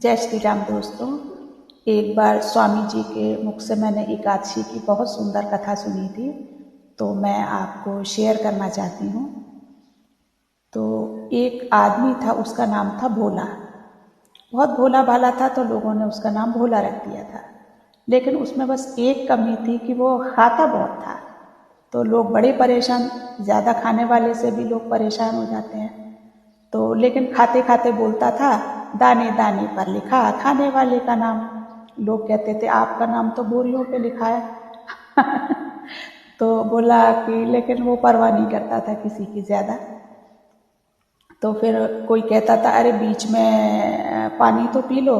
जय श्री राम दोस्तों। एक बार स्वामी जी के मुख से मैंने एकादशी की बहुत सुंदर कथा सुनी थी, तो मैं आपको शेयर करना चाहती हूँ। तो एक आदमी था, उसका नाम था भोला। बहुत भोला भाला था, तो लोगों ने उसका नाम भोला रख दिया था। लेकिन उसमें बस एक कमी थी कि वो खाता बहुत था। तो लोग बड़े परेशान, ज़्यादा खाने वाले से भी लोग परेशान हो जाते हैं। तो लेकिन खाते खाते बोलता था, दाने दाने पर लिखा खाने वाले का नाम। लोग कहते थे आपका नाम तो बोरियों पे लिखा है। तो बोला कि लेकिन वो परवाह नहीं करता था किसी की ज़्यादा। तो फिर कोई कहता था अरे बीच में पानी तो पी लो,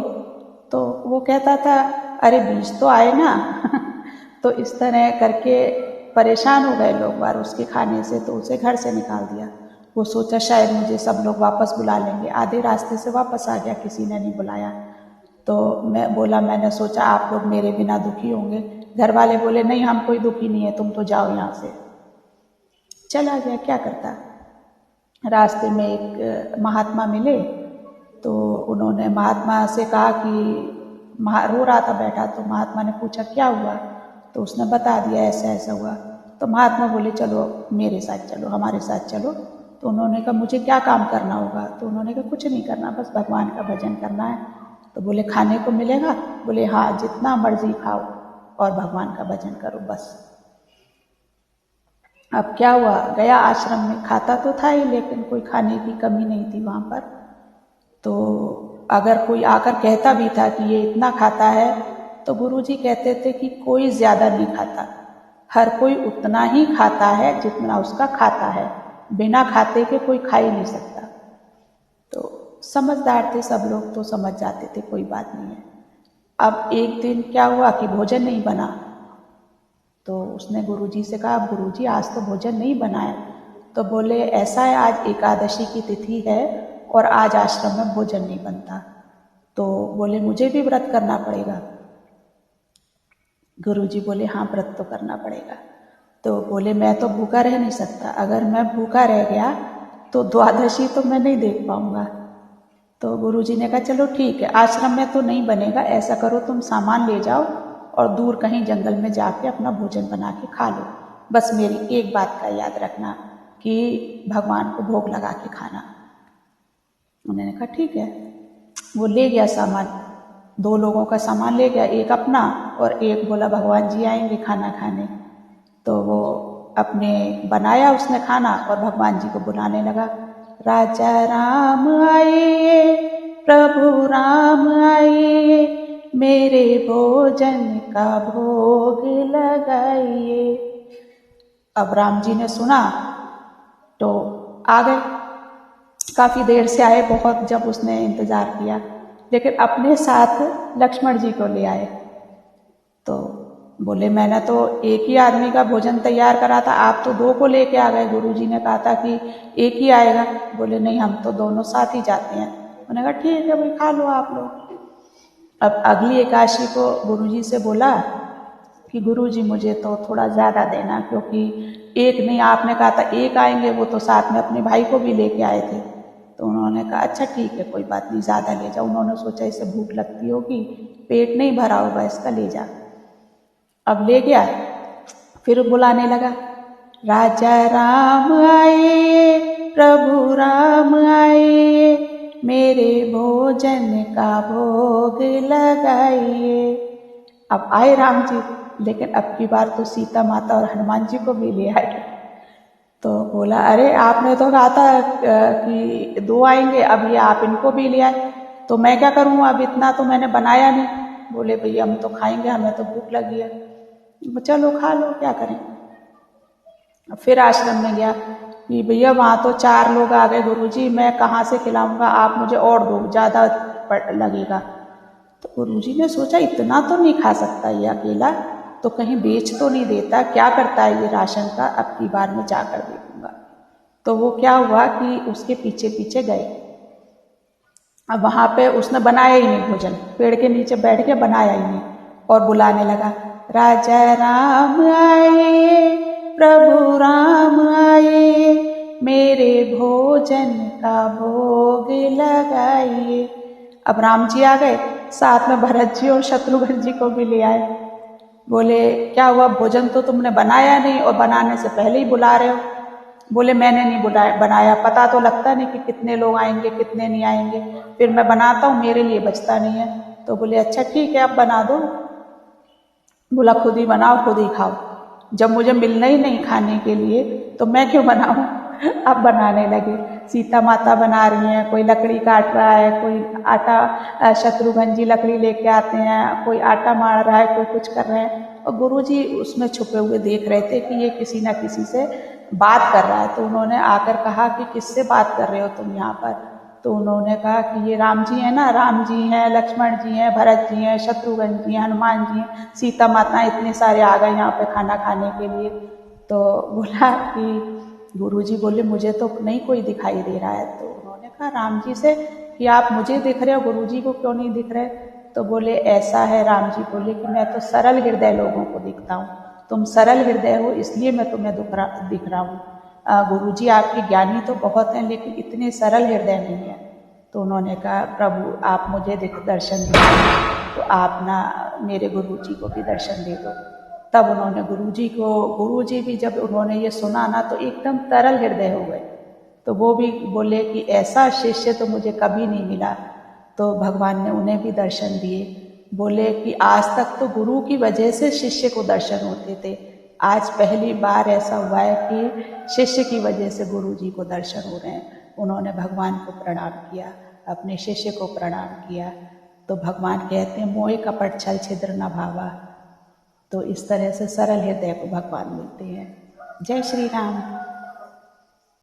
तो वो कहता था अरे बीच तो आए ना। तो इस तरह करके परेशान हो गए लोग बार उसके खाने से, तो उसे घर से निकाल दिया। वो सोचा शायद मुझे सब लोग वापस बुला लेंगे, आधे रास्ते से वापस आ गया, किसी ने नहीं बुलाया। तो मैंने सोचा आप लोग मेरे बिना दुखी होंगे। घर वाले बोले नहीं, हम कोई दुखी नहीं है, तुम तो जाओ यहाँ से। चला गया, क्या करता। रास्ते में एक महात्मा मिले, तो उन्होंने महात्मा से कहा कि रो रहा था बैठा, तो महात्मा ने पूछा क्या हुआ, तो उसने बता दिया ऐसा ऐसा हुआ। तो महात्मा बोले चलो मेरे साथ चलो, हमारे साथ चलो। तो उन्होंने कहा मुझे क्या काम करना होगा, तो उन्होंने कहा कुछ नहीं करना, बस भगवान का भजन करना है। तो बोले खाने को मिलेगा, बोले हाँ जितना मर्जी खाओ और भगवान का भजन करो बस। अब क्या हुआ, गया आश्रम में, खाता तो था ही लेकिन कोई खाने की कमी नहीं थी वहाँ पर। तो अगर कोई आकर कहता भी था कि ये इतना खाता है, तो गुरुजी कहते थे कि कोई ज़्यादा नहीं खाता, हर कोई उतना ही खाता है जितना उसका खाता है, बिना खाते के कोई खा ही नहीं सकता। तो समझदार थे सब लोग, तो समझ जाते थे कोई बात नहीं है। अब एक दिन क्या हुआ कि भोजन नहीं बना, तो उसने गुरुजी से कहा गुरुजी आज तो भोजन नहीं बना है। तो बोले ऐसा है, आज एकादशी की तिथि है और आज आश्रम में भोजन नहीं बनता। तो बोले मुझे भी व्रत करना पड़ेगा। गुरुजी बोले हाँ व्रत तो करना पड़ेगा। तो बोले मैं तो भूखा रह नहीं सकता, अगर मैं भूखा रह गया तो द्वादशी तो मैं नहीं देख पाऊंगा। तो गुरुजी ने कहा चलो ठीक है, आश्रम में तो नहीं बनेगा, ऐसा करो तुम सामान ले जाओ और दूर कहीं जंगल में जाके अपना भोजन बना के खा लो, बस मेरी एक बात का याद रखना कि भगवान को भोग लगा के खाना। उन्होंने कहा ठीक है। वो ले गया सामान, 2 लोगों का सामान ले गया, एक अपना और एक बोला भगवान जी आएंगे खाना खाने। तो वो अपने बनाया उसने खाना और भगवान जी को बुलाने लगा, राजा राम आइए, प्रभु राम आइए, मेरे भोजन का भोग लगाइए। अब राम जी ने सुना तो आ गए, काफ़ी देर से आए, बहुत जब उसने इंतज़ार किया, लेकिन अपने साथ लक्ष्मण जी को ले आए। तो बोले मैंने तो एक ही आदमी का भोजन तैयार करा था, आप तो 2 को लेके आ गए, गुरुजी ने कहा था कि एक ही आएगा। बोले नहीं हम तो दोनों साथ ही जाते हैं। उन्होंने कहा ठीक है भाई खा लो आप लोग। अब अगली एकादशी को गुरुजी से बोला कि गुरुजी मुझे तो थोड़ा ज़्यादा देना, क्योंकि एक नहीं, आपने कहा था एक आएंगे, वो तो साथ में अपने भाई को भी लेके आए थे। तो उन्होंने कहा अच्छा ठीक है कोई बात नहीं, ज़्यादा ले जाओ। उन्होंने सोचा इसे भूख लगती होगी, पेट नहीं भरा होगा इसका, ले जा। अब ले गया, फिर बुलाने लगा, राजा राम आए, प्रभु राम आए, मेरे भोजन का भोग लगाइए। अब आए राम जी, लेकिन अब की बार तो सीता माता और हनुमान जी को भी ले आए। तो बोला अरे आपने तो कहा था कि 2 आएंगे, अब ये आप इनको भी ले आए, तो मैं क्या करूँ, अब इतना तो मैंने बनाया नहीं। बोले भैया हम तो खाएंगे, हमें तो भूख लगी है। चलो खा लो, क्या करें। फिर आश्रम में गया कि भैया वहाँ तो 4 लोग आ गए, गुरुजी मैं कहाँ से खिलाऊंगा, आप मुझे और दो, ज़्यादा लगेगा। तो गुरुजी ने सोचा इतना तो नहीं खा सकता ये अकेला, तो कहीं बेच तो नहीं देता, क्या करता है ये राशन का, अब की बार में जाकर देखूंगा। तो वो क्या हुआ कि उसके पीछे पीछे गए। अब वहाँ पे उसने बनाया ही नहीं भोजन, पेड़ के नीचे बैठ के बनाया ही नहीं, और बुलाने लगा, राजा राम आए, प्रभु राम आए, मेरे भोजन का भोग लगाइए। अब राम जी आ गए, साथ में भरत जी और शत्रुघ्न जी को भी ले आए। बोले क्या हुआ, भोजन तो तुमने बनाया नहीं और बनाने से पहले ही बुला रहे हो। बोले मैंने नहीं बनाया, पता तो लगता नहीं कि कितने लोग आएंगे कितने नहीं आएंगे, फिर मैं बनाता हूँ, मेरे लिए बचता नहीं है। तो बोले अच्छा ठीक है आप बना दो। बोला खुद ही बनाओ खुद ही खाओ, जब मुझे मिलना ही नहीं खाने के लिए तो मैं क्यों बनाऊं। अब बनाने लगे, सीता माता बना रही हैं, कोई लकड़ी काट रहा है, कोई आटा, शत्रुघ्न जी लकड़ी लेके आते हैं, कोई आटा मार रहा है, कोई कुछ कर रहे हैं, और गुरुजी उसमें छुपे हुए देख रहे थे कि ये किसी ना किसी से बात कर रहा है। तो उन्होंने आकर कहा कि किससे बात कर रहे हो तुम यहाँ पर। तो उन्होंने कहा कि ये राम जी हैं ना, राम जी हैं, लक्ष्मण जी हैं, भरत जी हैं, शत्रुघ्न जी हैं, हनुमान जी हैं, सीता माता इतने सारे आ गए यहाँ पे खाना खाने के लिए। तो बोला कि गुरुजी बोले मुझे तो नहीं कोई दिखाई दे रहा है। तो उन्होंने कहा राम जी से कि आप मुझे दिख रहे हो, गुरुजी को क्यों नहीं दिख रहे। तो बोले ऐसा है, राम जी बोले कि मैं तो सरल हृदय लोगों को दिखता हूँ, तुम सरल हृदय हो इसलिए मैं तुम्हें दिख रहा हूँ। गुरुजी आपके ज्ञानी तो बहुत हैं लेकिन इतने सरल हृदय नहीं है। तो उन्होंने कहा प्रभु आप मुझे दर्शन दीजिए, तो आप ना मेरे गुरुजी को भी दर्शन दे दो। तब उन्होंने गुरुजी भी जब उन्होंने ये सुना ना तो एकदम तरल हृदय हो गए। तो वो भी बोले कि ऐसा शिष्य तो मुझे कभी नहीं मिला। तो भगवान ने उन्हें भी दर्शन दिए। बोले कि आज तक तो गुरु की वजह से शिष्य को दर्शन होते थे, आज पहली बार ऐसा हुआ है कि शिष्य की वजह से गुरु जी को दर्शन हो रहे हैं। उन्होंने भगवान को प्रणाम किया, अपने शिष्य को प्रणाम किया। तो भगवान कहते हैं मोह कपट छल छिद्र न भावा। तो इस तरह से सरल हृदय को भगवान मिलते हैं। जय श्री राम।